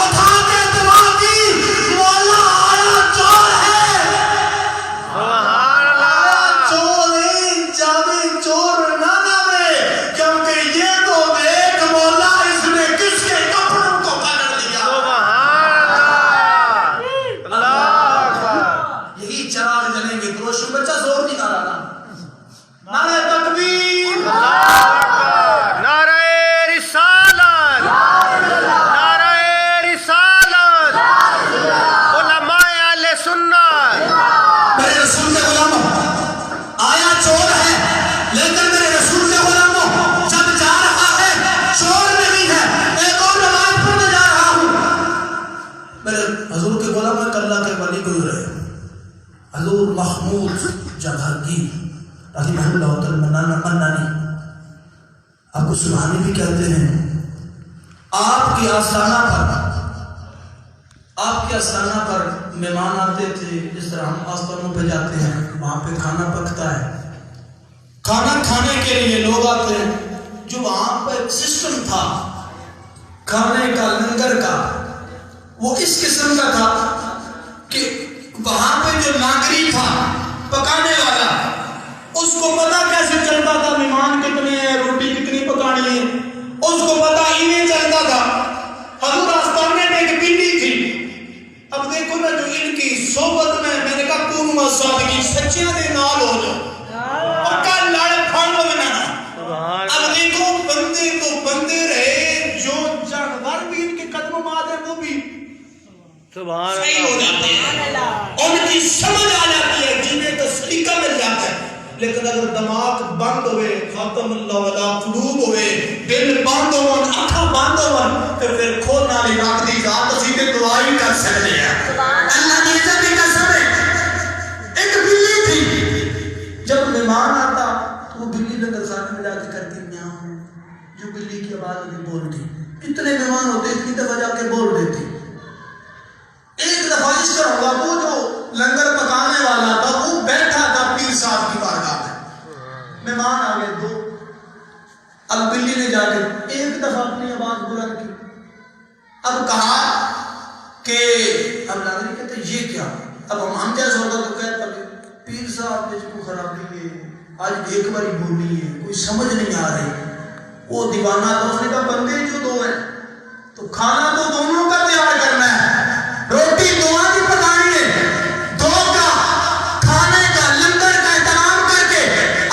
اٹھا کے دعا کی، مولا آیا چور ہے، سبحان اللہ، چور نہیں جاوی چور نہ نامے، کیونکہ یہ تو دیکھ مولا اس نے کس کے کپڑوں کو پکڑ لیا۔ یہی چراغ جلیں گے، روشن بچہ زور نہیں نہ رہا، نعرہ تکبیر، نعرہ رسالت، نعرہ رسالت، علماء اہل سنت۔ میرے رسول کے غلاموں، آیا چور ہے لیکن میرے رسول کے غلاموں جب جا رہا ہے چور نہیں ہے۔ ایک اور روایت پڑھنے جا رہا ہوں، میرے حضور کے غلام اللہ کے ولی گزرے حضور محمود جہانگیر رحمہ اللہ تعالی منانی، آپ کو سبحانی بھی کہتے ہیں۔ آپ کی آستانہ پر مہمان آتے تھے، جس طرح ہم آستانوں پہ جاتے ہیں وہاں پہ کھانا پکتا ہے، کھانا کھانے کے لیے لوگ آتے ہیں۔ جو وہاں پہ ایک سسٹم تھا کھانے کا، لنگر کا، وہ اس قسم کا تھا کہ وہاں پہ جو ناگری تھا پکانے والا، اس کو پتا کیسے چلتا تھا مہمان کتنے ہیں، روٹی کتنی پکانی ہے، اس کو پتا انہیں چلتا تھا۔ حضور آستانے میں ایک بلی تھی، اب دیکھو نا جو ان کی صحبت میں نے کہا کونوا صادقین، سچیاں دے نال ہو جاؤ اور کل لڑ پھڑ لو میں نہ۔ اب دیکھو بندے تو بندے رہے، جو جانور بھی ان کے قدم ماد ہیں وہ بھی صحیح ہو جاتے ہیں، ان کی سمجھ آ جاتی ہے، جنہیں تو سلیقہ مل جاتا ہے۔ لیکن اگر دماغ بند ہوئے، ختم اللہ علیہ قلوب ہوئے، دل بند ہوئے، آنکھاں بند ہوئے، تو پھر کھولنا نہیں رکھ دی ذات سیدھے دعائی کر سکتے ہیں۔ اللہ کی عزت کی قسم ہے، ایک بلی تھی، جب مہمان آتا تو وہ بلی لنگر خانے میں جا کے کرتی میاؤں، جو بلی کی آواز نہیں بولتی، اتنے مہمان ہوتے اتنی دفعہ جا کے بول دیتی۔ ایک دفعہ اس طرح ہوا، وہ جو لنگر پکانے اب ہم جیسا ہوتا تو کہتا کہ پیر صاحب جس کو خرابی ہے آج ایک باری بولی ہے کوئی سمجھ نہیں آ رہی، وہ دیوانہ تو اس نے کہا بندے جو دو ہیں تو کھانا تو دونوں کا تیار کرنا ہے، روٹی دعا کی پکانی ہے، دو کا کھانے کا لنگر کا اہتمام کر کے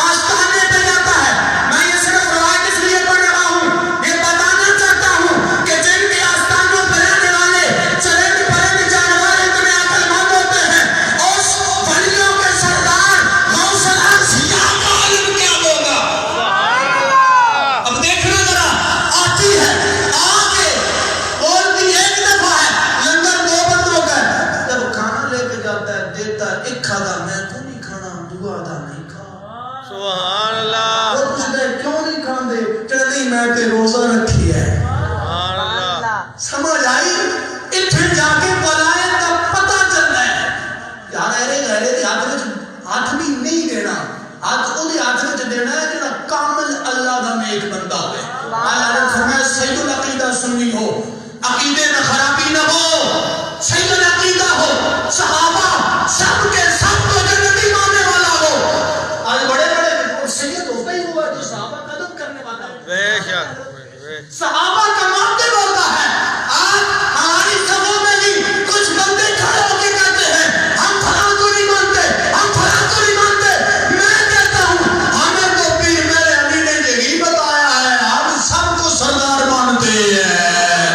آستانے پہ جاتا ہے۔ میں یہ صرف روایت اس لیے پڑھ رہا ہوں، یہ بتانا چاہتا ہوں کہ جن کے آستانوں پہ رہنے والے چرند پرند جانور اتنے عقل مند ہوتے ہیں، اس ولیوں کے سردار غوث العظم یا کا علم کیا ہوگا۔ اب دیکھنا ذرا آتی ہے آگے بولتی ایک دفعہ ہے لنگر دو بندوں کا ہے، جب کھانا لے کے جاتا ہے دیتا ہے ایک کھانا میں تو نہیں کھانا دعا دا نہیں کھا۔ سبحان اللہ، وہ پوچھتا ہے کیوں نہیں کھاندے؟ کہتے نہیں میں تے روزہ رکھی ہے۔ سبحان اللہ، سمجھ آئی؟ اتنے جا کے پلائے تب پتہ چلنا ہے یار ایرے ہاتھ بھی نہیں دینا، ہاتھ انہیں ہاتھ میں دینا ہے جنہا کامل اللہ دا نیک بندہ ہوئے۔ اللہ نے فرمایا سید العقیدہ سنی ہو، عقیدے میں خرابی نہ ہو، سید العقیدہ ہو، صحابہ سب کے سب کو جنتی ماننے والا ہو۔ آج بڑے بڑے سید ہوتا ہی ہوا ہے جو صحابہ قدم کرنے والا ہے، بے شک، صحابہ کا مانتے ہوتا ہے۔ آج ہماری سبوں میں بھی کچھ بندے کھڑے ہو کے کہتے ہیں ہم فلاں کو نہیں مانتے، ہم فلاں کو نہیں مانتے۔ میں کہتا ہوں ہمیں تو پیر میرے علی نے یہی بتایا ہے ہم سب کو سردار مانتے ہیں،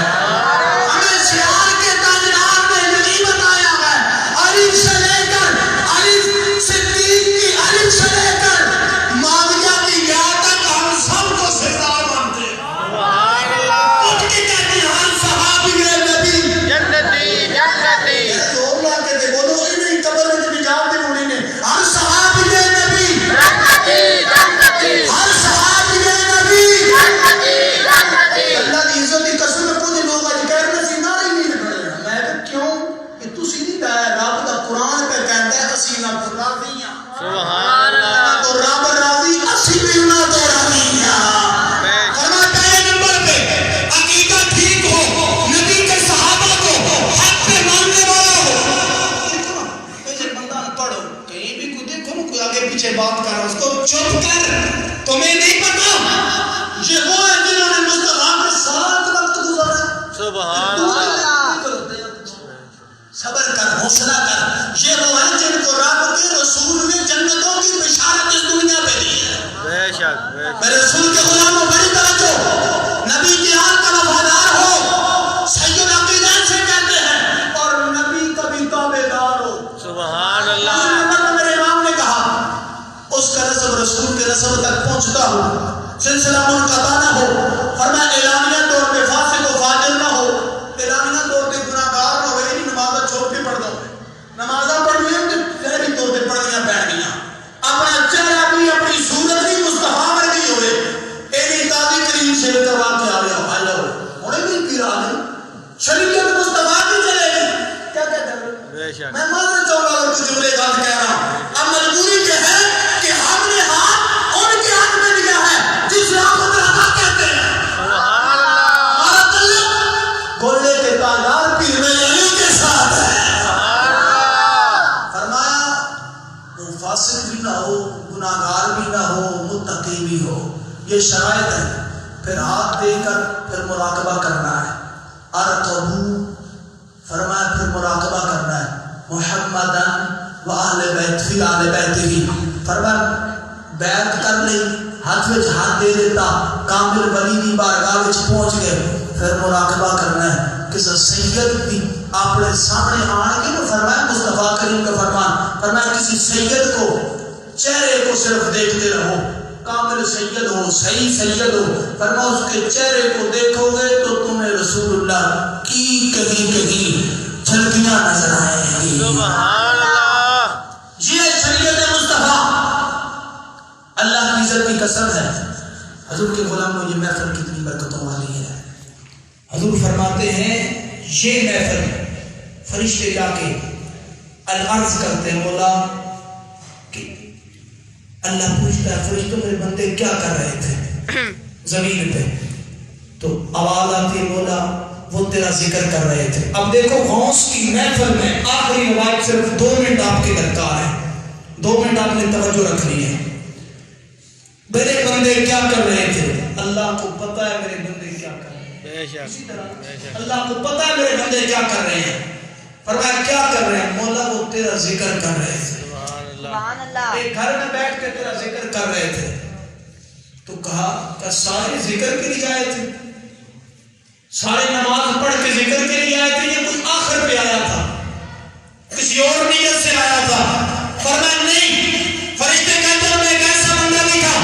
ہمیں سیال کے تاجدار نے یہی بتایا ہے علی سے لے کر علی صدیق کی علی سے لے کر معاویہ کی گیا تک ہم سب کو سردار مانتے ہیں۔ سبحان اللہ، اٹھ کے کہتے ہیں ہم صحابی نبی جنتی جنتی، زور لا کے دے بولو انہیں قبر میں بھی جاؤ دے انہیں نے ہر صحابی نبی، جنتی جنتی، ہر صحابی نبی۔ جنتی جنتی، اللہ دی عزت دی قسم میں کچھ لوگ اج کہہ رہے سی نعرے نہیں نکلے، میں کہ کیوں کہ تسی نہیں دایا رب دا قرآن پہ کہتا ہے اسی نہ راضی ہاں، سبحان اللہ، تو رب راضی اسی بھی نہ تو راضی ہاں۔ فرماتا ہے نمبر پہ عقیدہ ٹھیک ہو، نبی کے صحابہ کو حق پہ ماننے والا ہو۔ دیکھو نا کوئی بندہ پڑھو کہیں بھی کوئی دیکھو نا کوئی آگے پیچھے بات کر رہا اس کو چپ کر، تمہیں نہیں پتا یہ وہ ہے جنہوں نے مصطفیٰ کے ساتھ وقت گزارا۔ سبحان اللہ، صبر کر، حوصلہ کر، یہ وہ ہیں جن کو رب کے رسول نے جنتوں کی بشارت اس دنیا پہ دی ہے۔ بے شک، بے شک، میرے رسول کے غلاموں بڑی توجہ، نبی کی آن کا وفادار ہو، سید العقیدہ سے کہتے ہیں، اور نبی کا بھی تابعدار ہو۔ سبحان اللہ، میرے امام نے کہا اس کا نسب رسول کے نسب تک پہنچتا ہو، سلسلہ منقطع نہ ہو، فرمایا اعلانیہ طور پہ فاسق و فاجر نہ ہو، اعلانیہ طور پہ گناہگار نہ ہو، یعنی نمازہ چھوڑ کے پڑھ دو، نمازہ پڑھ لیں کہ ظاہری طور پہ پڑھنیاں پڑھنیاں، اپنا چہرہ بھی اپنی صورت بھی مصطفیٰ ورگی ہوئے، ایلی قاضی کریم سے کروا کے آ گیا ہلو ہونے بھی پیرا گئی شریعت مصطفیٰ کی چلے گی، کیا کہتے ہیں؟ بے شک، میں ماننا چاہوں گا اگر کچھ جملے غلط کہہ رہا ہوں، اب مجبوری یہ ہے کہ ہم نے ہاتھ ان کے ہاتھ میں دیا ہے جس راہ کو رضا کہتے ہیں۔ سبحان اللہ، ہمارا تعلق گولے کے تاجدار پیر میں علی کے ساتھ ہے۔ سبحان اللہ، فرمایا وہ فاسق بھی نہ ہو، گناہگار بھی نہ ہو، متقی بھی ہو، یہ شرائط ہے۔ پھر ہاتھ دے کر پھر مراقبہ کرنا ہے، ارقبو، فرمایا پھر مراقبہ کرنا ہے، محمدن و اہل بیت فی اہل بیت ہی، فرمایا بیعت کر لی، ہاتھ وچ ہاتھ دے دیتا، کامل ولی دی بارگاہ وچ پہنچ گئے، پھر مراقبہ کرنا ہے۔ کسی سید بھی اپنے سامنے آنے کے تو فرمایا مصطفیٰ کریم کا فرمان، فرمایا کسی سید کو چہرے کو صرف دیکھتے رہو، کامل سید ہو، صحیح سید ہو، فرمایا اس کے چہرے کو دیکھو گے تو تمہیں رسول اللہ کی کہیں کہیں جھلکیاں نظر آئیں گی۔ سبحان اللہ، یہ شریعت مصطفیٰ اللہ کی عزت کی قسم ہے۔ حضور کے غلاموں یہ محفل کتنی برکتوں والی ہے۔ حضور فرماتے ہیں یہ محفل فرشتے جا کے العرض کرتے ہیں مولا کہ اللہ پوچھتا ہے فرشتوں میرے بندے کیا کر رہے تھے زمین پہ، تو آواز آتی ہے مولا وہ تیرا ذکر کر رہے تھے. اب دیکھو غوث کی محفل میں آخری روایت صرف 2 منٹ آپ کے درکار ہے. 2 منٹ آپ نے توجہ رکھنی ہے. میرے بندے کیا کر رہے تھے؟ اللہ کو پتا ہے میرے بندے کیا کر رہے ہیں. بے شک اسی طرح اللہ کو پتا ہے میرے بندے کیا کر رہے ہیں. فرمایا کیا کر رہے ہیں؟ مولا وہ تیرا ذکر کر رہے تھے. سبحان اللہ. ایک گھر میں بیٹھ کے تیرا ذکر کر رہے تھے. تو کہا کہ سارے ذکر کے لیے آئے تھے؟ سارے نماز پڑھ کے ذکر کے لیے آئے تھے یا کوئی آخر پہ آیا تھا؟ کسی اور نیت سے آیا تھا؟ فرمایا نہیں. فرشتے کہتے ہیں میں ایک ایسا بندہ بھی تھا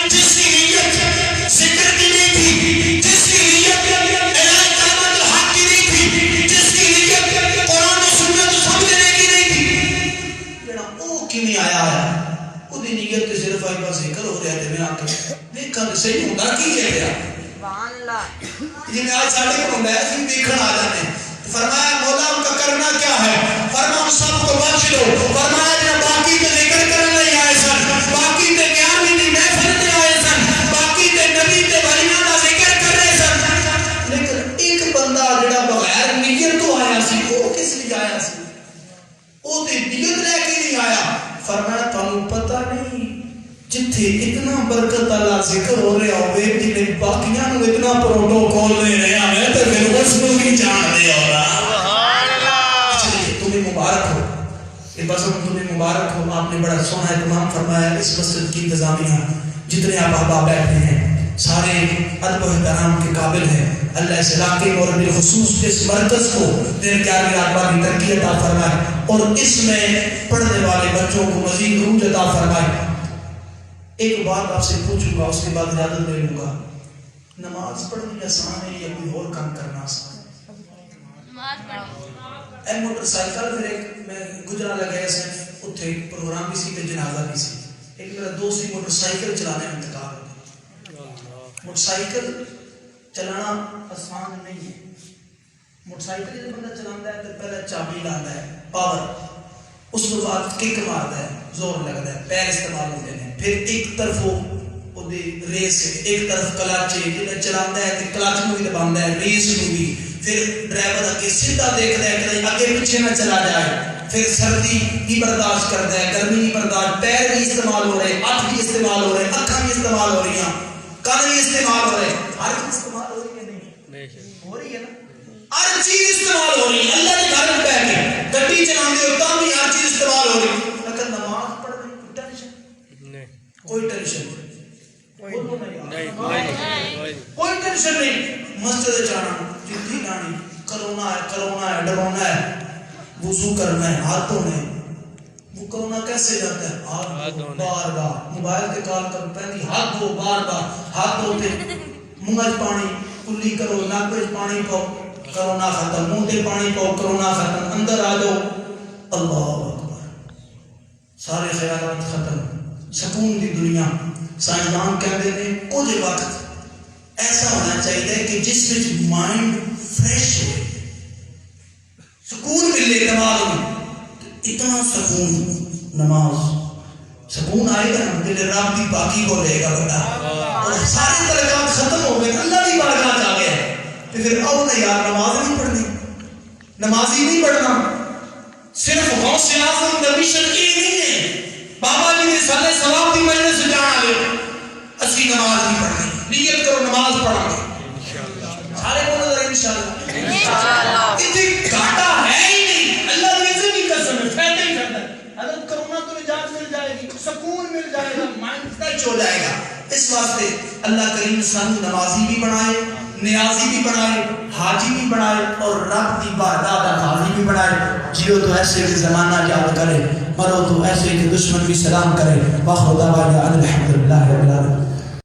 جس کی نیت ذکر کی نہیں تھی, جس کی نیت اعلان کلمۃ الحق کی نہیں تھی, جس کی نیت قرآن و سنت سمجھنے کی نہیں تھی. جڑا او کیویں آیا ہے او دی نیت تے صرف آئی بس ذکر ہو رہا ہے. میں آ کے دیکھا کہ صحیح ہوندا کی ہے تیرا. سبحان اللہ. جی میں آج ساڑھے کو ہوندا ہے ہم دیکھن آ جاتے ہیں. فرمایا مولا ان کا کرنا کیا ہے؟ فرمایا ان سب کو بخش دو. فرمایا جب باقی تے ذکر کرنے نہیں آئے سن, باقی تے قیام دی محفل تے آئے سن, باقی تے نبی تے ولیاں دا ذکر کر رہے سن, لیکن ایک بندہ جڑا بغیر نیت تو آیا سی وہ کس لیے آیا سی؟ وہ تے نیت لے کے نہیں آیا. فرمایا تانوں پتہ نہیں جتھے اتنا برکت والا ذکر ہو رہا ہوئے جنہیں باقیاں نو اتنا پروٹوکول دے رہے ہیں تے پھر اس نو کی جان دے ہو رہا. سبحان اللہ. چلیے تمہیں مبارک ہو, یہ بس تمہیں مبارک ہو. آپ نے بڑا سونا اہتمام فرمایا. اس مسجد کی انتظامیہ جتنے آپ احباب بیٹھے ہیں سارے ادب و احترام کے قابل ہیں. اللہ اس علاقے اور بالخصوص اس مرکز کو دین کے آگے احباب کی ترقی عطا فرمائے اور اس میں پڑھنے والے بچوں کو مزید عروج عطا فرمائے. ایک بات آپ سے پوچھوں گا اس کے بعد اجازت لے لوں گا. نماز پڑھنی آسان ہے یا کوئی اور کام کرنا آسان ہے؟ اے موٹر سائیکل پھر ایک میں گجرا لگا اس میں اتنے پروگرام بھی سی تے جنازہ بھی سی. ایک میرا دوست ہی موٹر سائیکل چلانے میں انتقال ہو گیا. موٹر سائیکل چلانا آسان نہیں ہے. موٹر سائیکل جب بندہ چلاتا ہے تو پہلے چابی لاتا ہے پاور, اس کے بعد کک مارتا ہے, زور لگتا ہے, پیر استعمال ہوتے ہیں, پھر ایک طرف وہ ریس ہے, ایک طرف کلچ ہے, جب چلاتا ہے تو کلچ کو بھی دباتا ہے, ریس کو بھی, پھر ڈرائیور اگے سیدھا دیکھتا ہے کہ آگے پیچھے نہ چلا جائے, پھر سردی بھی برداشت کرتا ہے, گرمی بھی برداشت, پیر بھی استعمال ہو رہے, ہاتھ بھی استعمال ہو رہے, آنکھاں بھی استعمال ہو رہی ہیں, کان بھی استعمال ہو رہے, ہر چیز استعمال ہو رہی ہے نہیں ہو رہی ہے نا, ہر چیز استعمال ہو رہی ہے. اللہ نے گھر میں بیٹھ کے گڈی چلاتے ہو تب بھی ہر چیز استعمال ہو رہی ہے. لیکن نماز پڑھنے کی ٹینشن نہیں, کوئی ٹینشن نہیں, کوئی ٹینشن نہیں. مسجد جانا, چٹھی لانی, کرونا ہے, کرونا ہے, ڈرانا ہے, وضو کرنا ہے, ہاتھ دھونے. وہ کرونا کیسے جاتا ہے؟ ہاتھ دھو بار بار, موبائل کے کال کرو پہلی ہاتھ دھو بار بار, ہاتھ دھوتے منہ وچ پانی کلی کرو, ناک وچ پانی پاؤ, کرونا ختم, منہ تے پانی پاؤ, کرونا ختم, اندر آ جاؤ, اللہ اکبر, سارے خیالات ختم, سکون دی دنیا. سائنسدان کہتے ہیں کچھ وقت ایسا ہونا چاہیے کہ جس میں مائنڈ فریش ہو, سکون ملے دماغ میں. اتنا سکون نماز, سکون آئے گا نا دل رب کی پاکی کو لے گا بندہ, اور سارے تلقات ختم ہو گئے, اللہ کی بارگاہ آ گیا. تو پھر آؤ نا یار نماز نہیں پڑھنی, نمازی نہیں پڑھنا. صرف غوث اعظم کا مشن یہ نہیں ہے بابا جی نے سالے ثواب دی مجلس سے جانا لے اسی نماز نہیں پڑھنی. نیت کرو نماز پڑھا گے سارے کو نظر انشاءاللہ. اتنی گھاٹا ہے ہی نہیں, اللہ نے سے بھی قسم ہے, فائدہ ہی کرتا ہے. اگر کرونا تو نجات مل جائے گی, سکون مل جائے گا, مائنڈ فریش ہو جائے گا. اس واسطے اللہ کریم سن نمازی بھی بنائے, نیازی بھی بنائے, حاجی بھی بنائے, اور رب کی بارگاہ کا حاضی بھی بنائے. جیو تو ایسے کہ زمانہ یاد کرے, مرو تو ایسے کہ دشمن بھی سلام کرے. واخر دعوانا الحمدللہ رب العالمین.